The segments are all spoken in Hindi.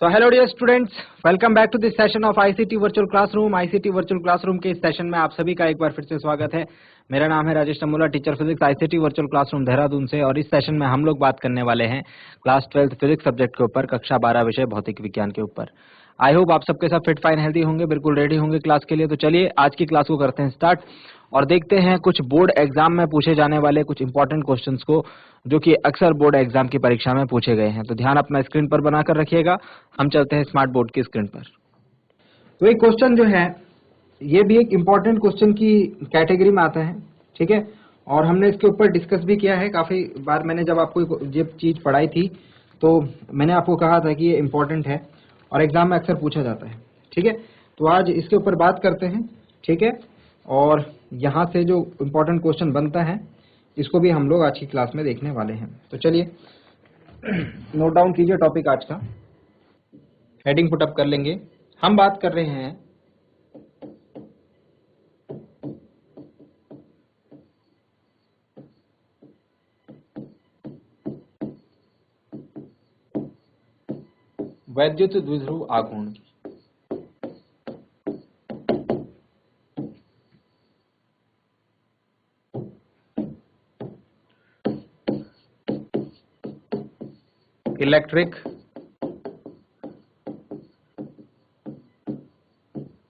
So hello dear students, welcome back to this session of ICT Virtual Classroom। ICT Virtual Classroom के इस सेशन में आप सभी का एक बार फिर से स्वागत है। मेरा नाम है Rajesh Tamula, teacher physics ICT Virtual Classroom Dehradun से। और इस सेशन में हम लोग बात करने वाले हैं क्लास 12 फिजिक्स सब्जेक्ट के ऊपर, कक्षा 12 विषय भौतिक विज्ञान के ऊपर। आई होप आप सबके साथ फिट फाइन हेल्दी होंगे, बिल्कुल रेडी होंगे क्लास के लिए। तो चलिए आज की क्लास को करते हैं स्टार्ट और देखते हैं कुछ बोर्ड एग्जाम में पूछे जाने वाले कुछ इंपॉर्टेंट क्वेश्चंस को, जो कि अक्सर बोर्ड एग्जाम की परीक्षा में पूछे गए हैं। तो ध्यान अपना स्क्रीन पर बनाकर रखिएगा। हम चलते हैं स्मार्ट बोर्ड की स्क्रीन पर। तो एक क्वेश्चन जो है ये भी एक इंपॉर्टेंट क्वेश्चन की कैटेगरी में आता है, ठीक है। और हमने इसके ऊपर डिस्कस भी किया है काफी बार। मैंने जब आपको ये चीज पढ़ाई थी तो मैंने आपको कहा था कि ये इंपॉर्टेंट है और एग्जाम में अक्सर पूछा जाता है, ठीक है। तो आज इसके ऊपर बात करते हैं, ठीक है। और यहाँ से जो इंपॉर्टेंट क्वेश्चन बनता है इसको भी हम लोग आज की क्लास में देखने वाले हैं। तो चलिए नोट डाउन कीजिए टॉपिक आज का, हेडिंग पुटअप कर लेंगे। हम बात कर रहे हैं वैद्युत द्विध्रुव आघूर्ण की। इलेक्ट्रिक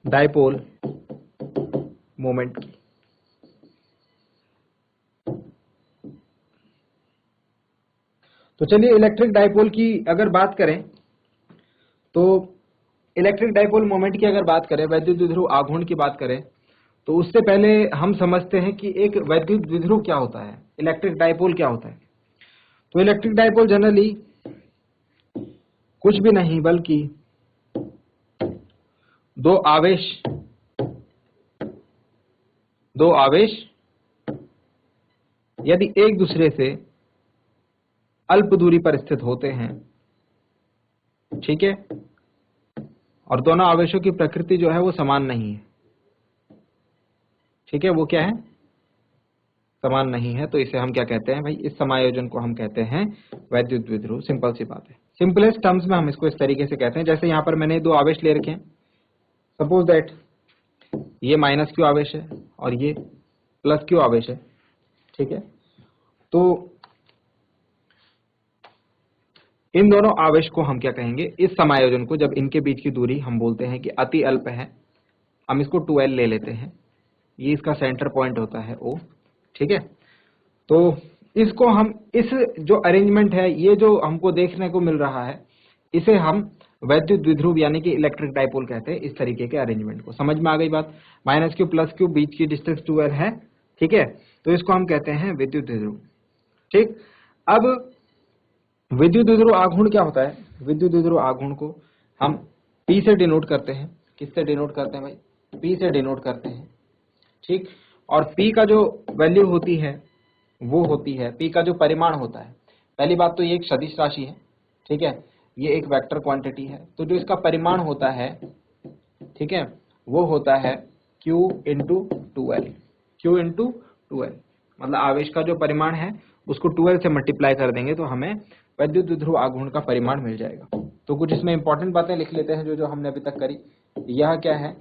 डाइपोल मोमेंट की। तो चलिए इलेक्ट्रिक डाइपोल की अगर बात करें तो इलेक्ट्रिक डाइपोल मोमेंट की अगर बात करें, वैद्युत द्विध्रुव आघूर्ण की बात करें, तो उससे पहले हम समझते हैं कि एक वैद्युत द्विध्रुव क्या होता है, इलेक्ट्रिक डाइपोल क्या होता है। तो इलेक्ट्रिक डाइपोल जनरली कुछ भी नहीं बल्कि दो आवेश यदि एक दूसरे से अल्प दूरी पर स्थित होते हैं, ठीक है, और दोनों आवेशों की प्रकृति जो है वो समान नहीं है, ठीक है, वो क्या है, समान नहीं है। तो इसे हम क्या कहते हैं भाई, इस समायोजन को हम कहते हैं वैद्युत द्विध्रुव। सिंपल सी बात है। सिंपलेस्ट टर्म्स में हम इसको इस तरीके से कहते हैं, जैसे यहां पर मैंने दो आवेश ले रखे हैं। सपोज दैट ये माइनस क्यू आवेश है और ये प्लस क्यू आवेश है, ठीक है। तो इन दोनों आवेश को हम क्या कहेंगे, इस समायोजन को, जब इनके बीच की दूरी हम बोलते हैं कि अति अल्प है, हम इसको 2l ले लेते हैं। ये इसका सेंटर पॉइंट होता है O, ठीक है। तो इसको हम, इस जो अरेंजमेंट है, ये जो हमको देखने को मिल रहा है, इसे हम वैद्युत द्विध्रुव यानी कि इलेक्ट्रिक डाइपोल कहते हैं। इस तरीके के अरेंजमेंट को समझ में आ गई बात। माइनस क्यू प्लस क्यू बीच की डिस्टेंस 2l है, ठीक है। तो इसको हम कहते हैं विद्युत द्विध्रुव, ठीक। अब विद्युत द्विध्रुव आघूर्ण क्या होता है? विद्युत द्विध्रुव आघूर्ण को हम P से डिनोट करते हैं। किससे डिनोट करते हैं भाई? P से डिनोट करते हैं, ठीक। और P का जो वैल्यू होती है वो होती है, P का जो परिमाण होता है, पहली बात तो ये एक सदिश राशि है, ठीक है, ये एक वेक्टर क्वांटिटी है। तो जो इसका परिमाण होता है, ठीक है, वो होता है Q into 2l। Q into 2l मतलब आवेश का जो परिमाण है उसको 2l से मल्टीप्लाई कर देंगे तो हमें वैद्युत द्विध्रुव आघूर्ण का परिमाण मिल जाएगा। तो कुछ इसमें इंपॉर्टेंट बातें लिख लेते हैं जो हमने अभी तक करी। यह क्या है,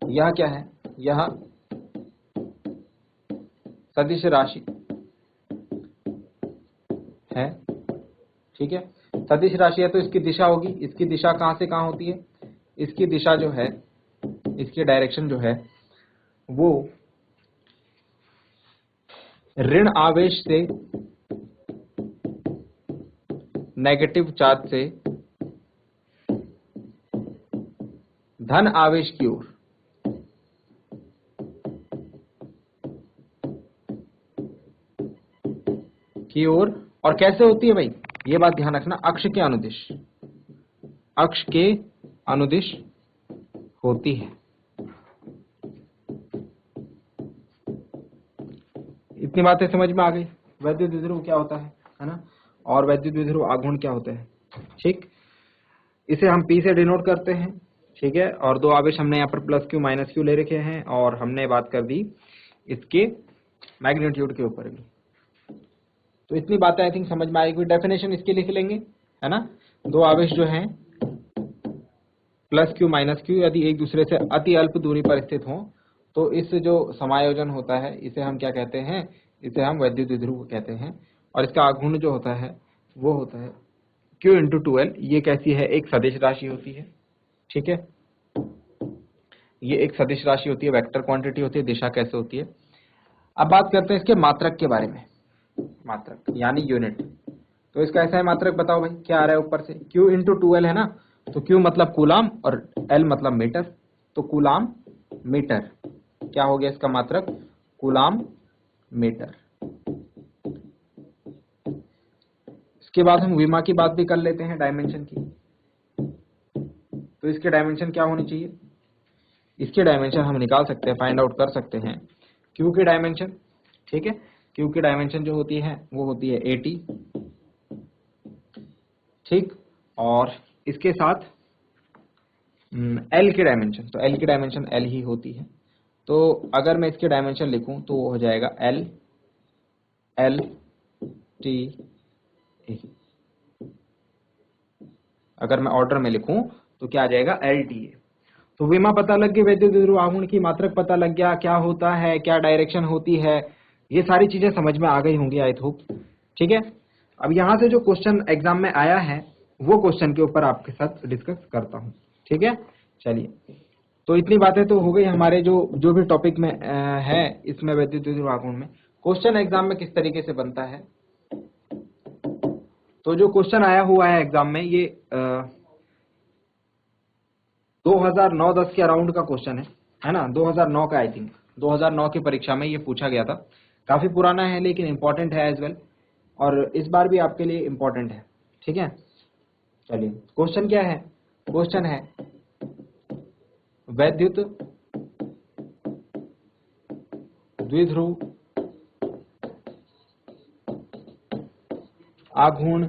यह क्या है, यह सदिश राशि है, ठीक है। सदिश राशि है तो इसकी दिशा होगी, इसकी दिशा कहां से कहां होती है, इसकी दिशा जो है, इसकी डायरेक्शन जो है वो ऋण आवेश से नेगेटिव चार्ज से धन आवेश की ओर और कैसे होती है भाई, ये बात ध्यान रखना, अक्ष के अनुदिश होती है। इतनी बातें समझ में आ गई। वैद्युत द्विध्रुव क्या होता है ना, और वैद्युत द्विध्रुव आघूर्ण क्या होता है, ठीक। इसे हम P से डिनोट करते हैं, ठीक है। और दो आवेश हमने यहाँ पर प्लस क्यू माइनस क्यू ले रखे हैं और हमने बात कर दी इसके मैग्नीट्यूड के ऊपर भी। तो इतनी बातें आई थिंक समझ में आएगी। डेफिनेशन इसकी लिख लेंगे, है ना। दो आवेश जो हैं प्लस क्यू माइनस क्यू यदि एक दूसरे से अति अल्प दूरी पर स्थित हों तो इस जो समायोजन होता है इसे हम क्या कहते हैं, इसे हम वैद्युत द्विध्रुव कहते हैं। और इसका आघूर्ण जो होता है वो होता है Q इंटू 2L। ये कैसी है, एक सदिश राशि होती है, ठीक है, ये एक सदिश राशि होती है, वेक्टर क्वांटिटी होती है, दिशा कैसे होती है। अब बात करते हैं इसके मात्रक के बारे में, मात्रक यानी यूनिट। तो इसका ऐसा है मात्रक, बताओ भाई क्या आ रहा है ऊपर से, Q इंटू 2L है ना, तो Q मतलब कूलाम और L मतलब मीटर, तो कूलाम मीटर क्या हो गया इसका मात्रक, कूलाम मीटर। इसके बाद हम विमा की बात भी कर लेते हैं, डायमेंशन की। तो इसके डायमेंशन क्या होनी चाहिए, इसके डायमेंशन हम निकाल सकते हैं, फाइंड आउट कर सकते हैं। क्यू की डायमेंशन, ठीक है, क्यू की डायमेंशन जो होती है वो होती है 80, ठीक, और इसके साथ एल की डायमेंशन, तो एल की डायमेंशन एल ही होती है। तो अगर मैं इसके डायमेंशन लिखूं तो वो हो जाएगा एल एल टी ए। अगर मैं ऑर्डर में लिखूं तो क्या आ जाएगा, एल टी ए। तो विमा पता लग गई, वैद्युत द्विध्रुव आघूर्ण की मात्रक पता लग गया, क्या होता है, क्या डायरेक्शन होती है, ये सारी चीजें समझ में आ गई होंगी आई होप, ठीक है। अब यहाँ से जो क्वेश्चन एग्जाम में आया है वो क्वेश्चन के ऊपर आपके साथ डिस्कस करता हूँ, ठीक है। चलिए, तो इतनी बातें तो हो गई हमारे जो जो भी टॉपिक में है इसमें वैद्युत द्विध्रुव आघूर्ण में क्वेश्चन एग्जाम में किस तरीके से बनता है। तो जो क्वेश्चन आया हुआ है एग्जाम में ये 2009-10 के अराउंड का क्वेश्चन है ना, 2009 का, आई थिंक 2009 की परीक्षा में ये पूछा गया था। काफी पुराना है लेकिन इंपॉर्टेंट है एज वेल, और इस बार भी आपके लिए इंपॉर्टेंट है, ठीक है। चलिए, क्वेश्चन क्या है, क्वेश्चन है वैद्युत द्विध्रुव आघूर्ण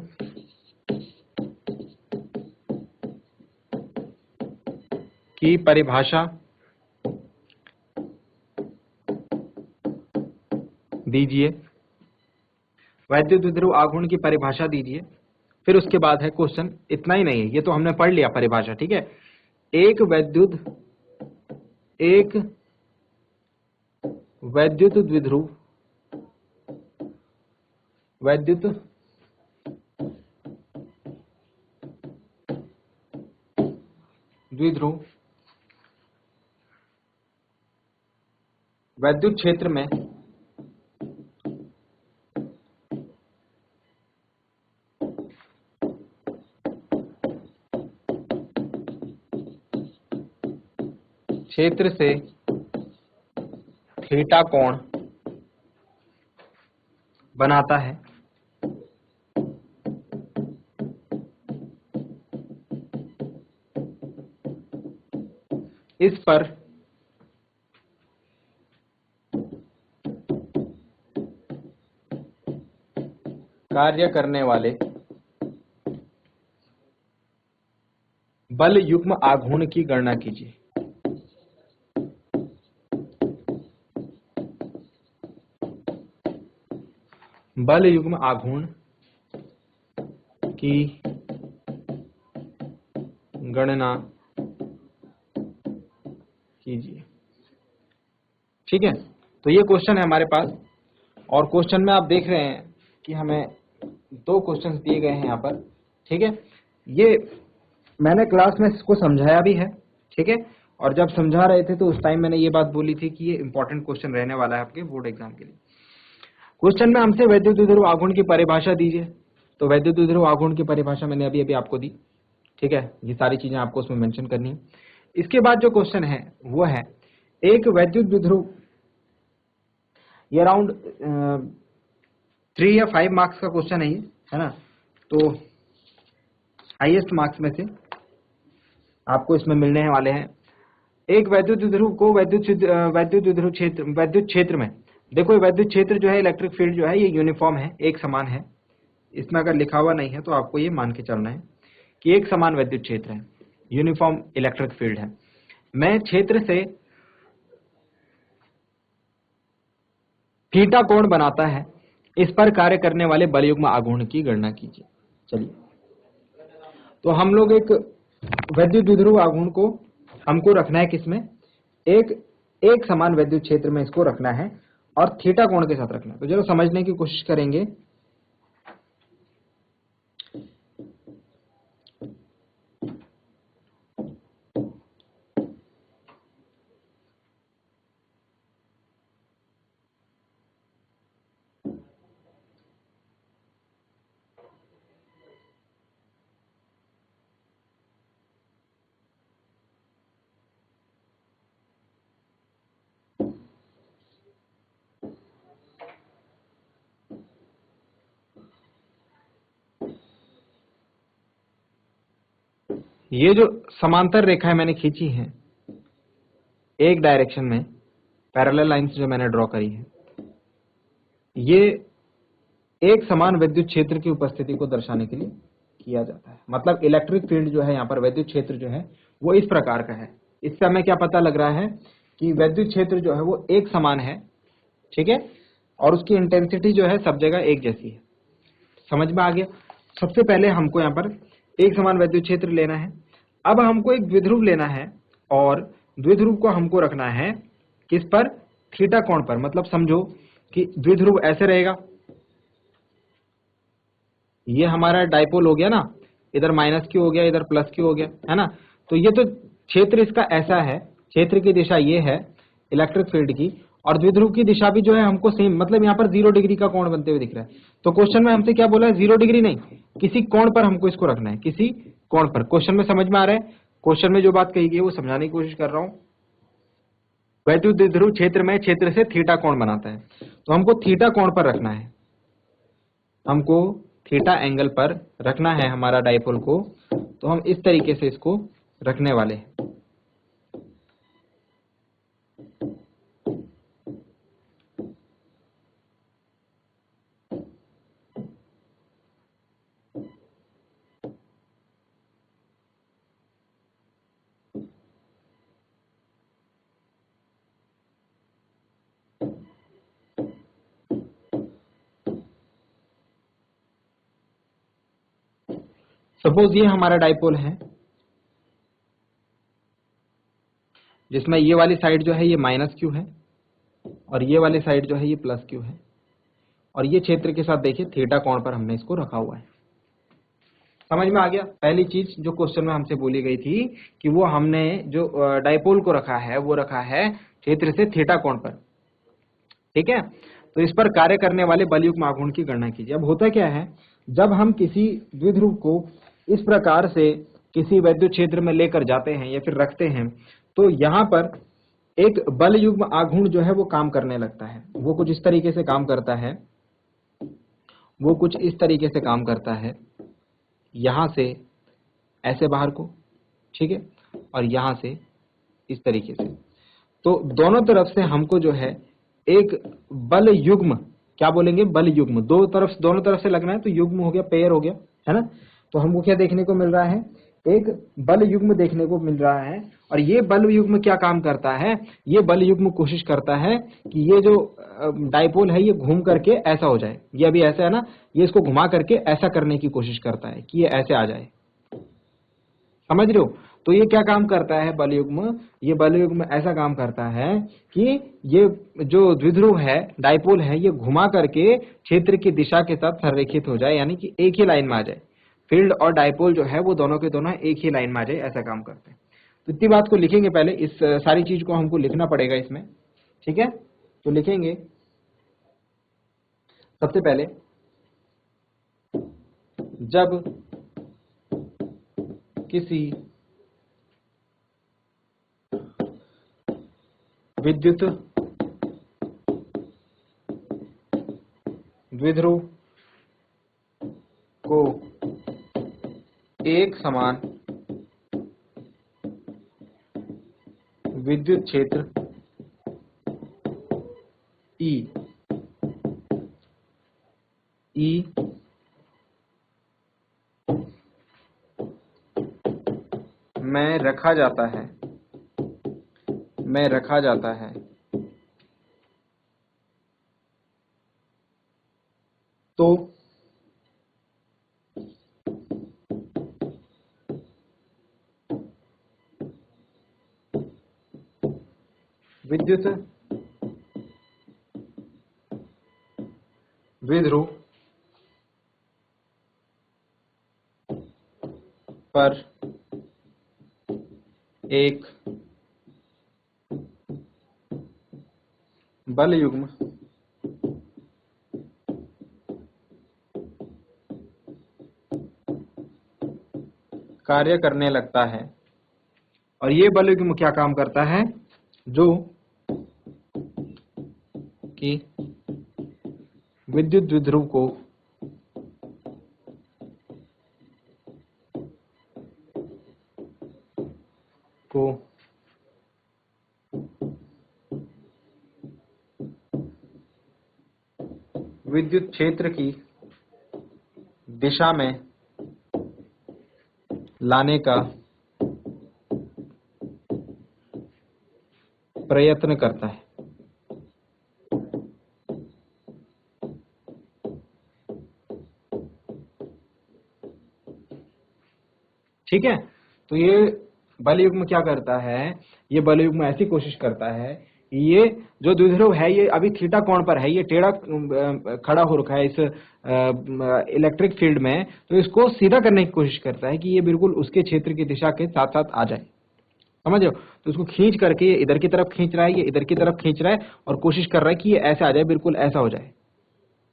की परिभाषा दीजिए, वैद्युत द्विध्रुव आघूर्ण की परिभाषा दीजिए। फिर उसके बाद है क्वेश्चन, इतना ही नहीं है, ये तो हमने पढ़ लिया परिभाषा, ठीक है। एक वैद्युत द्विध्रुव वैद्युत द्विध्रुव वैद्युत क्षेत्र में क्षेत्र से थीटा कोण बनाता है, इस पर कार्य करने वाले बल युग्म आघूर्ण की गणना कीजिए। बल युग्म आघूर्ण की गणना कीजिए, ठीक है। तो ये क्वेश्चन है हमारे पास, और क्वेश्चन में आप देख रहे हैं कि हमें दो क्वेश्चंस दिए गए हैं यहाँ पर, ठीक है। ये मैंने क्लास में इसको समझाया भी है, ठीक है, और जब समझा रहे थे तो उस टाइम मैंने ये बात बोली थी कि ये इंपॉर्टेंट क्वेश्चन रहने वाला है आपके बोर्ड एग्जाम के लिए। क्वेश्चन में हमसे वैद्युत द्विध्रुव आघूर्ण की परिभाषा दीजिए, तो वैद्युत द्विध्रुव आघूर्ण की परिभाषा मैंने अभी अभी आपको दी, ठीक है। ये सारी चीजें आपको उसमें मेंशन करनी है। इसके बाद जो क्वेश्चन है वो है एक वैद्युत द्विध्रुव, ये अराउंड 3 या 5 मार्क्स का क्वेश्चन है ये, है ना। तो हाईएस्ट मार्क्स में से आपको इसमें मिलने वाले हैं। एक वैद्युत द्विध्रुव को वैद्युत क्षेत्र में, देखो ये वैद्युत क्षेत्र जो है, इलेक्ट्रिक फील्ड जो है ये यूनिफॉर्म है, एक समान है। इसमें अगर लिखा हुआ नहीं है तो आपको ये मान के चलना है कि एक समान वैद्युत क्षेत्र है, यूनिफॉर्म इलेक्ट्रिक फील्ड है। मैं क्षेत्र से थीटा कोण बनाता है, इस पर कार्य करने वाले बल युग्म आघूर्ण की गणना कीजिए। चलिए, तो हम लोग एक वैद्युत द्विध्रुव आघूर्ण को हमको रखना है किसमें, एक समान वैद्युत क्षेत्र में इसको रखना है और थीटा कोण के साथ रखना है। तो चलो समझने की कोशिश करेंगे। ये जो समांतर रेखाएं मैंने खींची हैं एक डायरेक्शन में, पैरेलल लाइंस जो मैंने ड्रॉ करी है, ये एक समान विद्युत क्षेत्र की उपस्थिति को दर्शाने के लिए किया जाता है। मतलब इलेक्ट्रिक फील्ड जो है यहाँ पर, विद्युत क्षेत्र जो है वो इस प्रकार का है। इससे हमें क्या पता लग रहा है कि विद्युत क्षेत्र जो है वो एक समान है, ठीक है, और उसकी इंटेंसिटी जो है सब जगह एक जैसी है। समझ में आ गया। सबसे पहले हमको यहाँ पर एक समान विद्युत क्षेत्र लेना है। अब हमको एक द्विध्रुव लेना है और द्विध्रुव को हमको रखना है किस पर, थीटा कोण पर। मतलब समझो कि द्विध्रुव ऐसे रहेगा, ये हमारा डाइपोल हो गया ना, इधर माइनस क्यू हो गया, इधर प्लस क्यू हो गया, है ना। तो ये तो क्षेत्र इसका ऐसा है, क्षेत्र की दिशा ये है इलेक्ट्रिक फील्ड की, और द्विध्रुव की दिशा भी जो है हमको सेम, मतलब यहाँ पर 0 डिग्री का कोण बनते हुए दिख रहा है। तो क्वेश्चन में हमसे क्या बोला है, 0 डिग्री नहीं, किसी कोण पर हमको इसको रखना है, किसी कोण पर। क्वेश्चन में समझ में आ रहा है, क्वेश्चन में जो बात कही गई है वो समझाने की कोशिश कर रहा हूँ। वैद्युत द्विध्रुव क्षेत्र में क्षेत्र से थीटा कोण बनाता है, तो हमको थीटा कोण पर रखना है, हमको थीटा एंगल पर रखना है हमारा डाइपोल को। तो हम इस तरीके से इसको रखने वाले हैं। सपोज ये हमारा डाइपोल है, जिसमें ये वाली साइड जो है ये माइनस क्यू है और ये वाली साइड जो है ये प्लस क्यू है, और ये क्षेत्र के साथ देखिए थीटा कोण पर हमने इसको रखा हुआ है। समझ में आ गया। पहली चीज जो क्वेश्चन में हमसे बोली गई थी कि वो हमने जो डाइपोल को रखा है वो रखा है क्षेत्र से थीटा कोण पर, ठीक है। तो इस पर कार्य करने वाले बलयुग्म आघूर्ण की गणना कीजिए। अब होता क्या है, जब हम किसी द्विध्रुव को इस प्रकार से किसी वैद्युत क्षेत्र में लेकर जाते हैं या फिर रखते हैं, तो यहाँ पर एक बल युग्म आघूर्ण जो है वो काम करने लगता है। वो कुछ इस तरीके से काम करता है, वो कुछ इस तरीके से काम करता है, यहां से ऐसे बाहर को, ठीक है, और यहां से इस तरीके से। तो दोनों तरफ से हमको जो है एक बल युग्म, क्या बोलेंगे, बल युग्म, दोनों तरफ से लगना है, तो युग्म हो गया, पेयर हो गया, है ना। तो हमको क्या देखने को मिल रहा है, एक बल युग्म देखने को मिल रहा है। और ये बल युग्म क्या काम करता है, ये बल युग्म कोशिश करता है कि ये जो डाइपोल है ये घूम करके ऐसा हो जाए। ये अभी ऐसा है ना, ये इसको घुमा करके ऐसा करने की कोशिश करता है कि ये ऐसे आ जाए। समझ रहे हो। तो ये क्या काम करता है बल युग्म, ये बल युग्म ऐसा काम करता है कि ये जो द्विध्रुव है, डाइपोल है, ये घुमा करके क्षेत्र की दिशा के साथ संरेखित हो जाए, यानी कि एक ही लाइन में आ जाए। फील्ड और डाइपोल जो है वो दोनों के दोनों एक ही लाइन में आ जाए, ऐसा काम करते हैं। तो इतनी बात को लिखेंगे पहले, इस सारी चीज को हमको लिखना पड़ेगा इसमें, ठीक है। तो लिखेंगे सबसे पहले, जब किसी विद्युत द्विध्रुव को एक समान विद्युत क्षेत्र ई में रखा जाता है, तो विद्युत द्विध्रुव पर एक बल युग्म कार्य करने लगता है। और ये बल युग्म क्या काम करता है? जो कि विद्युत द्विध्रुव को विद्युत क्षेत्र की दिशा में लाने का प्रयत्न करता है। ठीक है, तो ये बल युग्म क्या करता है? ये बल युग्म ऐसी कोशिश करता है, ये जो द्विध्रुव है ये अभी थीटा कोण पर है, ये टेढ़ा खड़ा हो रखा है इस इलेक्ट्रिक फील्ड में, तो इसको सीधा करने की कोशिश करता है कि ये बिल्कुल उसके क्षेत्र की दिशा के साथ साथ आ जाए। समझ रहे हो? तो उसको खींच करके ये इधर की तरफ खींच रहा है, ये इधर की तरफ खींच रहा है और कोशिश कर रहा है कि ये ऐसे आ जाए, बिल्कुल ऐसा हो जाए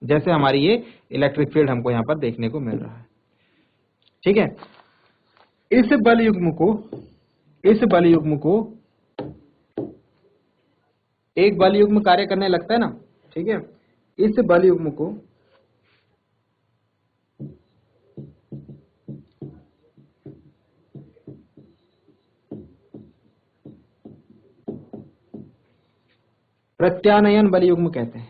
जैसे हमारी ये इलेक्ट्रिक फील्ड हमको यहाँ पर देखने को मिल रहा है। ठीक है, इस बल युग्म को एक बल युग्म कार्य करने लगता है ना। ठीक है, इस बल युग्म को प्रत्यानयन बल युग्म कहते हैं।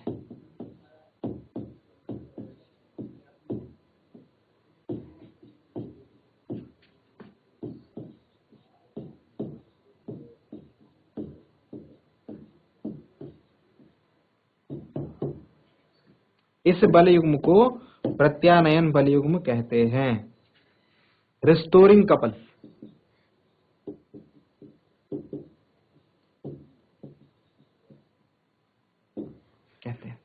इस बल युग्म को प्रत्यानयन बल युग्म कहते हैं, रिस्टोरिंग कपल कहते हैं।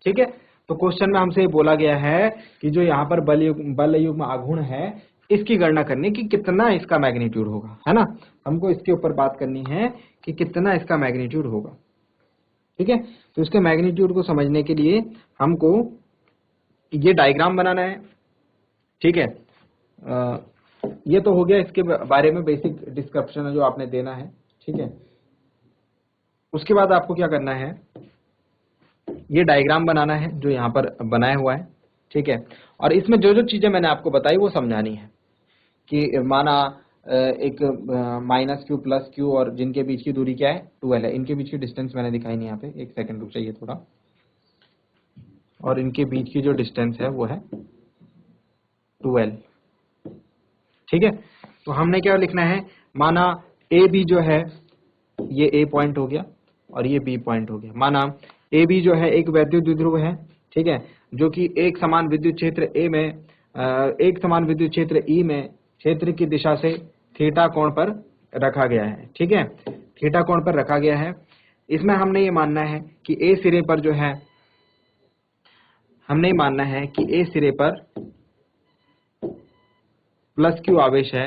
ठीक है, तो क्वेश्चन में हमसे बोला गया है कि जो यहाँ पर बल युग्म आघूर्ण है, इसकी गणना करनी कि कितना इसका मैग्नीट्यूड होगा, है ना। हमको इसके ऊपर बात करनी है कि कितना इसका मैग्नीट्यूड होगा। ठीक है, तो इसके मैग्नीट्यूड को समझने के लिए हमको ये डायग्राम बनाना है। ठीक है, ये तो हो गया इसके बारे में बेसिक डिस्क्रिप्शन है जो आपने देना है। ठीक है, उसके बाद आपको क्या करना है, ये डायग्राम बनाना है जो यहाँ पर बनाया हुआ है। ठीक है, और इसमें जो जो चीजें मैंने आपको बताई वो समझानी है कि माना एक माइनस क्यू प्लस क्यू और जिनके बीच की दूरी क्या है 12 है, इनके बीच की डिस्टेंस मैंने दिखाई नहीं यहाँ पे, एक सेकंड रुक जाइए थोड़ा, और इनके बीच की जो डिस्टेंस है वो है 12। ठीक है, तो हमने क्या लिखना है, माना ए बी जो है ये ए पॉइंट हो गया और ये बी पॉइंट हो गया। माना ए बी जो है एक वैद्युत द्विध्रुव है। ठीक है, जो कि एक समान विद्युत क्षेत्र ए में एक समान विद्युत क्षेत्र ई में क्षेत्र की दिशा से थीटा कोण पर रखा गया है। ठीक है, थीटा कोण पर रखा गया है। इसमें हमने ये मानना है कि ए सिरे पर जो है, हमने ये मानना है कि ए सिरे पर प्लस क्यू आवेश है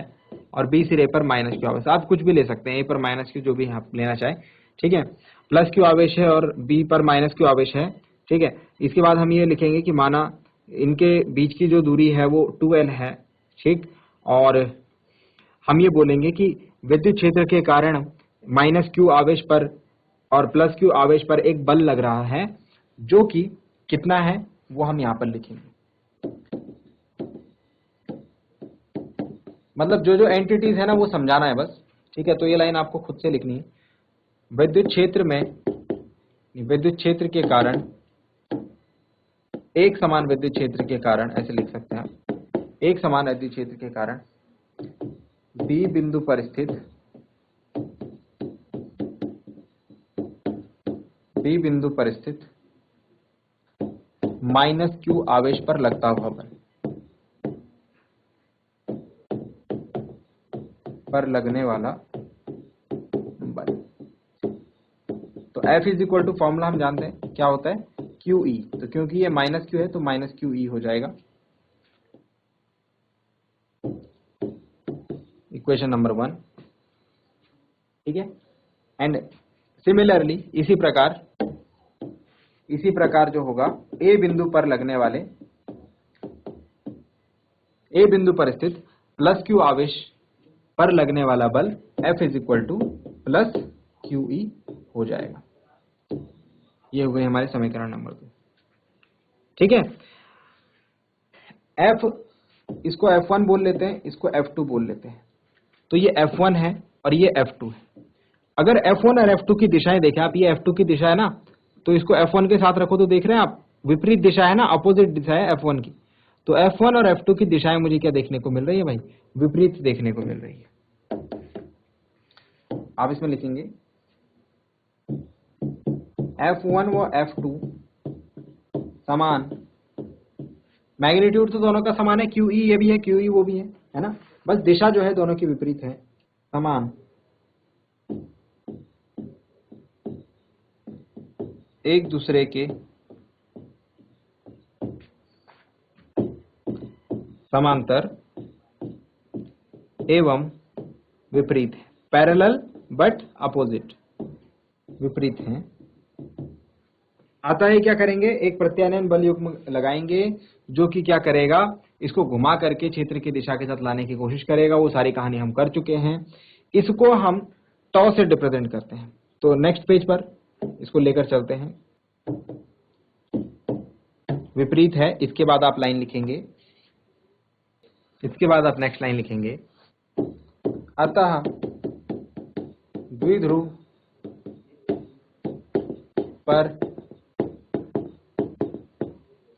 और बी सिरे पर माइनस क्यू आवेश। आप कुछ भी ले सकते हैं, ए पर माइनस क्यू जो भी आप लेना चाहे। ठीक है, प्लस क्यू आवेश है और बी पर माइनस क्यू आवेश है। ठीक है, इसके बाद हम ये लिखेंगे कि माना इनके बीच की जो दूरी है वो 2L है। ठीक, और हम ये बोलेंगे कि विद्युत क्षेत्र के कारण माइनस क्यू आवेश पर और प्लस क्यू आवेश पर एक बल लग रहा है, जो कि कितना है वो हम यहाँ पर लिखेंगे। मतलब जो जो एंटिटीज है ना वो समझाना है बस। ठीक है, तो ये लाइन आपको खुद से लिखनी है। विद्युत क्षेत्र के कारण, एक समान विद्युत क्षेत्र के कारण, ऐसे लिख सकते हैं आप, एक समान विद्युत क्षेत्र के कारण बी बिंदु पर स्थित माइनस क्यू आवेश पर लगता हुआ बल, पर लगने वाला बल। तो F is equal to formula हम जानते हैं क्या होता है, QE। तो क्योंकि ये माइनस क्यू है तो माइनस QE हो जाएगा, इक्वेशन नंबर 1। ठीक है, एंड सिमिलरली इसी प्रकार जो होगा ए बिंदु पर स्थित प्लस क्यू आवेश पर लगने वाला बल F is equal two plus QE हो जाएगा। ये हो गई हमारे समीकरण नंबर 2। ठीक है, F, इसको F1 बोल लेते हैं, इसको F2 बोल लेते हैं। तो ये F1 है और ये F2 है। अगर F1 और F2 की दिशाएं देखें आप, ये F2 की दिशा है ना, तो इसको F1 के साथ रखो तो देख रहे हैं आप, विपरीत दिशा है ना, अपोजिट दिशा है F1 की। तो F1 और F2 की दिशाएं मुझे क्या देखने को मिल रही है भाई, विपरीत देखने को मिल रही है। आप इसमें लिखेंगे F1 व F2 समान, मैग्नीट्यूड तो दोनों का समान है, QE ये भी है, QE वो भी है ना, बस दिशा जो है दोनों की विपरीत है, समान, एक दूसरे के समांतर एवं विपरीत है, पैरेलल बट अपोजिट, विपरीत हैं। आता है क्या करेंगे, एक प्रत्यानयन बल युग्म लगाएंगे जो कि क्या करेगा, इसको घुमा करके क्षेत्र की दिशा के साथ लाने की कोशिश करेगा। वो सारी कहानी हम कर चुके हैं। इसको हम टॉ से रिप्रेजेंट करते हैं। तो नेक्स्ट पेज पर इसको लेकर चलते हैं। विपरीत है, इसके बाद आप लाइन लिखेंगे, इसके बाद आप नेक्स्ट लाइन लिखेंगे। अतः द्विध्रुव पर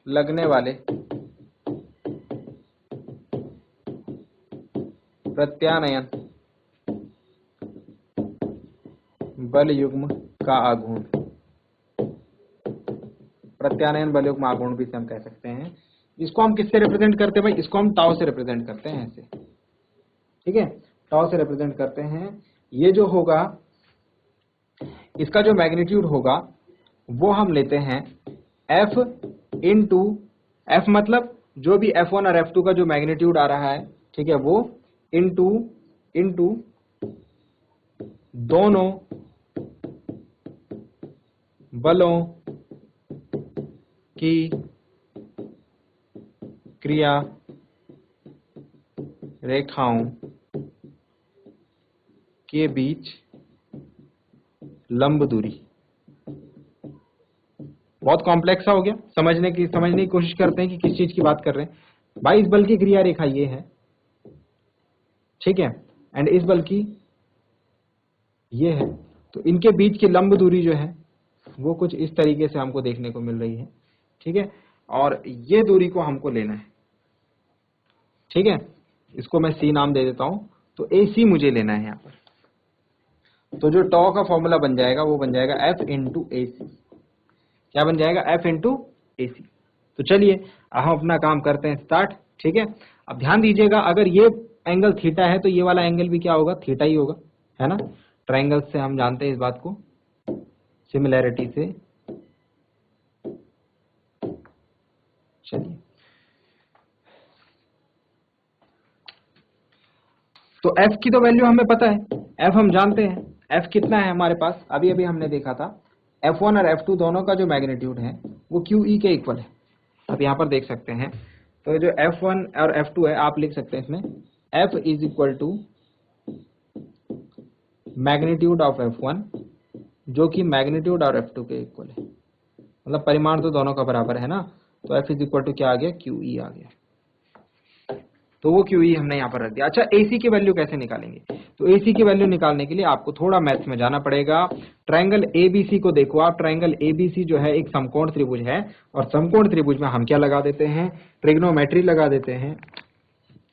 लगने वाले प्रत्यानयन बल युग्म का आघूर्ण, प्रत्यानयन बल युग्म आघूर्ण भी से हम कह सकते हैं। इसको हम किससे रिप्रेजेंट करते हैं भाई, इसको हम टाउ से रिप्रेजेंट करते हैं, ऐसे। ठीक है, टाउ से रिप्रेजेंट करते हैं। ये जो होगा, इसका जो मैग्नीट्यूड होगा वो हम लेते हैं F इंटू, F मतलब जो भी F1 और F2 का जो मैग्नीट्यूड आ रहा है, ठीक है, वो इंटू दोनों बलों की क्रिया रेखाओं के बीच लंब दूरी। बहुत कॉम्प्लेक्स सा हो गया, समझने की कोशिश करते हैं कि किस चीज की बात कर रहे हैं। भाई इस बल की क्रिया रेखा ये है, ठीक है, एंड इस बल की ये है। तो इनके बीच की लंब दूरी जो है वो कुछ इस तरीके से हमको देखने को मिल रही है। ठीक है, और ये दूरी को हमको लेना है। ठीक है, इसको मैं C नाम दे देता हूं। तो AC मुझे लेना है यहां पर। तो जो टॉ का फॉर्मूला बन जाएगा वो बन जाएगा F इंटू AC। क्या बन जाएगा, F इंटू AC। तो चलिए हम अपना काम करते हैं स्टार्ट। ठीक है, अब ध्यान दीजिएगा, अगर ये एंगल थीटा है तो ये वाला एंगल भी क्या होगा, थीटा ही होगा, है ना। ट्रायंगल से हम जानते हैं इस बात को, सिमिलैरिटी से। चलिए, तो F की तो वैल्यू हमें पता है, F हम जानते हैं। F कितना है हमारे पास, अभी अभी हमने देखा था, F1 और F2 दोनों का जो मैग्नीट्यूड है वो QE के इक्वल है। आप यहाँ पर देख सकते हैं। तो जो F1 और F2 है, आप लिख सकते हैं इसमें F is equal to magnitude of F1 जो कि मैग्नीट्यूड और F2 के इक्वल है। मतलब परिमाण तो दोनों का बराबर है ना। तो F इज इक्वल टू क्या आ गया, QE आ गया। तो वो QE हमने यहाँ पर रख दिया। अच्छा, AC की वैल्यू कैसे निकालेंगे, तो AC की वैल्यू निकालने के लिए आपको थोड़ा मैथ्स में जाना पड़ेगा। ट्रायंगल ABC को देखो आप, ट्रायंगल ABC जो है एक समकोण त्रिभुज है, और समकोण त्रिभुज में हम क्या लगा देते हैं, ट्रिग्नोमेट्री लगा देते हैं।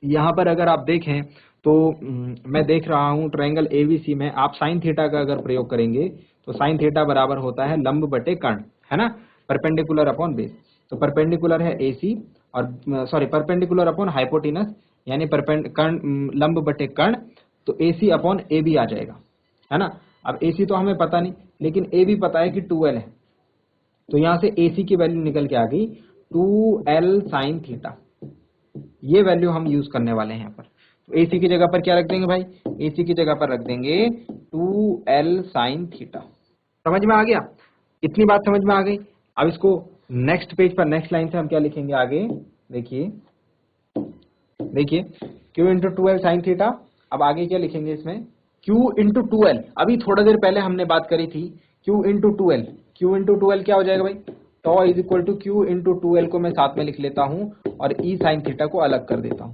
यहाँ पर अगर आप देखें तो मैं देख रहा हूँ ट्रायंगल ABC में आप साइन थीटा का अगर प्रयोग करेंगे तो साइन थीटा बराबर होता है लंब बटे कर्ण, है ना, परपेंडिकुलर अपॉन बेस। तो परपेंडिकुलर है AC और सॉरी परपेंडिकुलर अपॉन हाइपोटेनस, यानी कर्ण लंब बटे कर्ण, तो AC अपॉन AB आ जाएगा, है ना। अब AC तो हमें पता नहीं, लेकिन ए भी पता है कि 2l है, तो यहां से AC की वैल्यू निकल के आ गई 2l साइन थीटा। ये वैल्यू हम यूज करने वाले हैं यहाँ पर। तो AC की जगह पर क्या रख देंगे भाई, AC की जगह पर रख देंगे 2l साइन थीटा। समझ में आ गया, इतनी बात समझ में आ गई। अब इसको नेक्स्ट पेज पर नेक्स्ट लाइन से हम क्या लिखेंगे आगे, देखिए देखिए Q into 2l sine theta. अब आगे क्या लिखेंगे इसमें, Q इंटू 2l। अभी थोड़ा देर पहले हमने बात करी थी Q into 2l। Q into 2l क्या हो जाएगा भाई, tau is equal to Q into 2l को मैं साथ में लिख लेता हूं और E साइन थीटा को अलग कर देता हूं।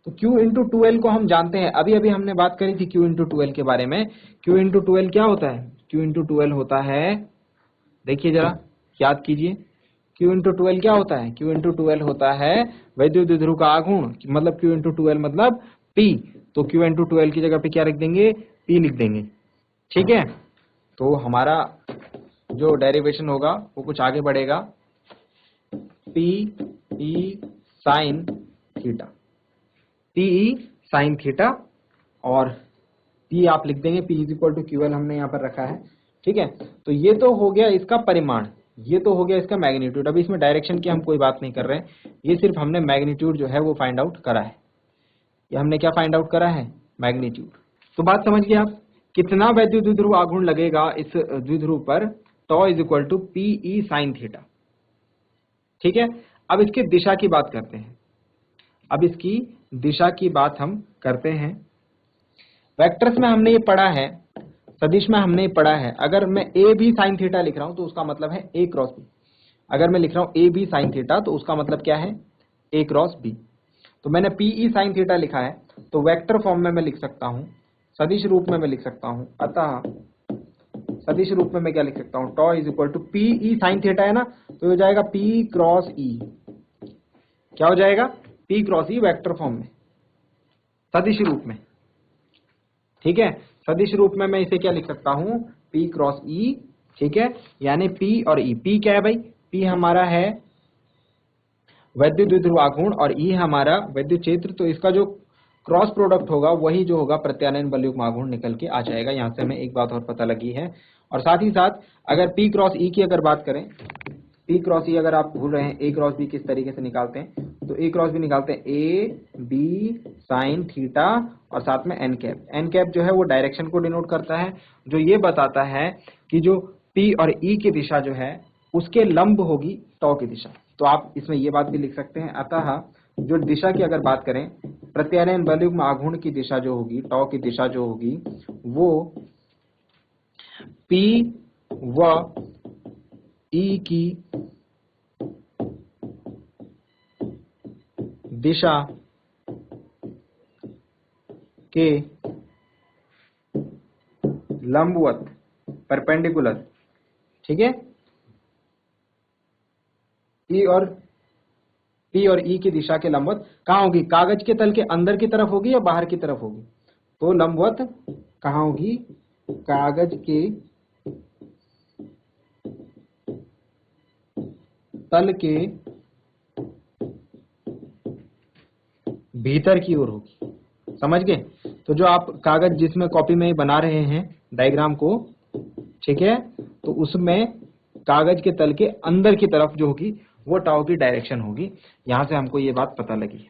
तो Q इंटू 2l को हम जानते हैं, अभी अभी हमने बात करी थी Q इंटू 2l के बारे में। Q इंटू 2l क्या होता है, Q इंटू 2l होता है, देखिए जरा याद कीजिए, Q इंटू 2l क्या होता है, Q इंटू 2l होता है वैद्युत द्विध्रुव का आघूर्ण, मतलब Q इंटू 2l मतलब P। तो Q इंटू 2l की जगह पे क्या रख देंगे, P लिख देंगे, ठीक है। तो हमारा जो डेरिवेशन होगा वो कुछ आगे बढ़ेगा, P E sine theta, P E sine theta, और P आप लिख देंगे, P is equal to QL हमने यहाँ पर रखा है, ठीक है। तो ये तो हो गया इसका परिमाण, ये तो हो गया इसका मैग्नीट्यूड। अभी इसमें डायरेक्शन की हम कोई बात नहीं कर रहे हैं, ये सिर्फ हमने मैग्नीट्यूड जो है वो फाइंड आउट करा है। ये हमने क्या फाइंड आउट करा है, मैग्नीट्यूड। तो बात समझ गए आप, कितना वैद्युत द्विध्रुव आघूर्ण लगेगा इस द्विध्रुव पर, tau is equal to PE sine theta, ठीक है। अब इसकी दिशा की बात करते हैं, अब इसकी दिशा की बात हम करते हैं। वेक्टर्स में हमने ये पढ़ा है, सदिश में हमने ये पढ़ा है, अगर मैं ए बी साइन थीटा लिख रहा हूं तो उसका मतलब है A क्रॉस B। अगर मैं लिख रहा हूं ए बी साइन थीटा तो उसका मतलब क्या है, A क्रॉस B। तो मैंने PE साइन थीटा लिखा है, तो वेक्टर फॉर्म में मैं लिख सकता हूं, सदिश रूप में मैं लिख सकता हूं। अतः सदिश रूप में मैं क्या लिख सकता हूं, tau is equal to PE sine theta है ना, तो हो जाएगा P क्रॉस E। क्या हो जाएगा, P cross E vector form में, सदिश रूप में, ठीक है। सदिश रूप में मैं इसे क्या लिख सकता हूं, P क्रॉस E, ठीक है। यानी P और E, P क्या है भाई, P हमारा है वैद्युत द्विध्रुव आघूर्ण और E हमारा विद्युत क्षेत्र। तो इसका जो क्रॉस प्रोडक्ट होगा वही जो होगा प्रत्यानयन बलयुग्म आघूर्ण निकल के आ जाएगा। यहां से हमें एक बात और पता लगी है। और साथ ही साथ अगर P क्रॉस E की अगर बात करें, P क्रॉस E अगर आप भूल रहे हैं A क्रॉस B किस तरीके से निकालते हैं, तो A क्रॉस B निकालते हैं A B साइन थीटा और साथ में n कैप। n कैप जो है वो डायरेक्शन को डिनोट करता है, जो ये बताता है कि जो P और E की दिशा जो है उसके लंब होगी टॉ की दिशा। तो आप इसमें ये बात भी लिख सकते हैं, अतः जो दिशा की अगर बात करें, प्रत्यानयन बलयुग्म आघूर्ण की दिशा जो होगी, टॉ की दिशा जो होगी वो P व E की दिशा के लंबवत, परपेंडिकुलर, ठीक है। P और E की दिशा के लंबवत कहाँ होगी, कागज के तल के अंदर की तरफ होगी या बाहर की तरफ होगी, तो लंबवत कहाँ होगी, कागज के तल के भीतर की ओर होगी, समझ गए। तो जो आप कागज जिसमें कॉपी में बना रहे हैं डायग्राम को, ठीक है, तो उसमें कागज के तल के अंदर की तरफ जो होगी वो टॉ की डायरेक्शन होगी। यहां से हमको ये बात पता लगी।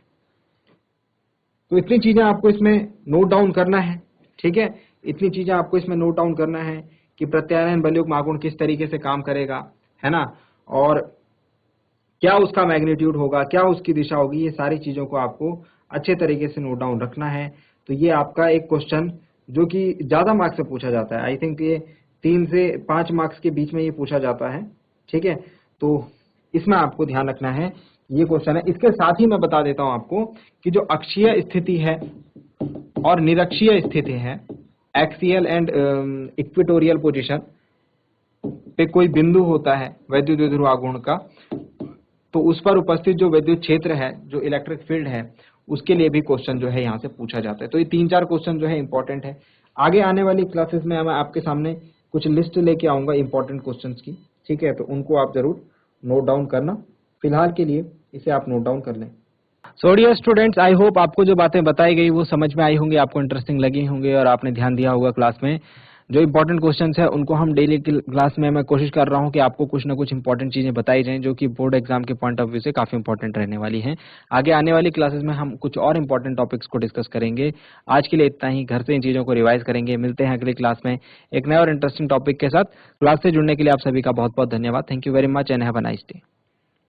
तो इतनी चीजें आपको इसमें नोट डाउन करना है, ठीक है। इतनी चीजें आपको इसमें नोट डाउन करना है कि प्रत्यानयन बलयुग्म आघूर्ण किस तरीके से काम करेगा, है ना, और क्या उसका मैग्नीट्यूड होगा, क्या उसकी दिशा होगी, ये सारी चीजों को आपको अच्छे तरीके से नोट डाउन रखना है। तो ये आपका एक क्वेश्चन जो कि ज्यादा मार्क्स से पूछा जाता है, आई थिंक ये 3 से 5 मार्क्स के बीच में ये पूछा जाता है, ठीक है। तो इसमें आपको ध्यान रखना है, ये क्वेश्चन है। इसके साथ ही मैं बता देता हूं आपको कि जो अक्षीय स्थिति है और निरक्षीय स्थिति है, एक्सियल एंड इक्वेटोरियल पोजीशन पे कोई बिंदु होता है वैद्युत द्विध्रुव आघूर्ण का, तो उस पर उपस्थित जो विद्युत क्षेत्र है, जो इलेक्ट्रिक फील्ड है, उसके लिए भी क्वेश्चन जो है यहाँ से पूछा जाता है। तो ये 3-4 क्वेश्चन जो है इंपॉर्टेंट है। आगे आने वाली क्लासेस में मैं आपके सामने कुछ लिस्ट लेके आऊंगा इंपॉर्टेंट क्वेश्चंस की, ठीक है। तो उनको आप जरूर नोट डाउन करना, फिलहाल के लिए इसे आप नोट डाउन कर लें। So dear students, I hope आपको जो बातें बताई गई वो समझ में आई होंगी, आपको इंटरेस्टिंग लगी होंगी और आपने ध्यान दिया होगा क्लास में। जो इंपॉर्टेंट क्वेश्चंस है उनको हम डेली क्लास में मैं कोशिश कर रहा हूं कि आपको कुछ ना कुछ इंपॉर्टेंट चीजें बताई जाएं जो कि बोर्ड एग्जाम के पॉइंट ऑफ व्यू से काफी इंपॉर्टेंट रहने वाली हैं। आगे आने वाली क्लासेस में हम कुछ और इंपॉर्टेंट टॉपिक्स को डिस्कस करेंगे। आज के लिए इतना ही। घर से इन चीजों को रिवाइज करेंगे। मिलते हैं अगली क्लास में एक नए और इंटरेस्टिंग टॉपिक के साथ। क्लास से जुड़ने के लिए आप सभी का बहुत बहुत धन्यवाद। Thank you very much and have a nice day.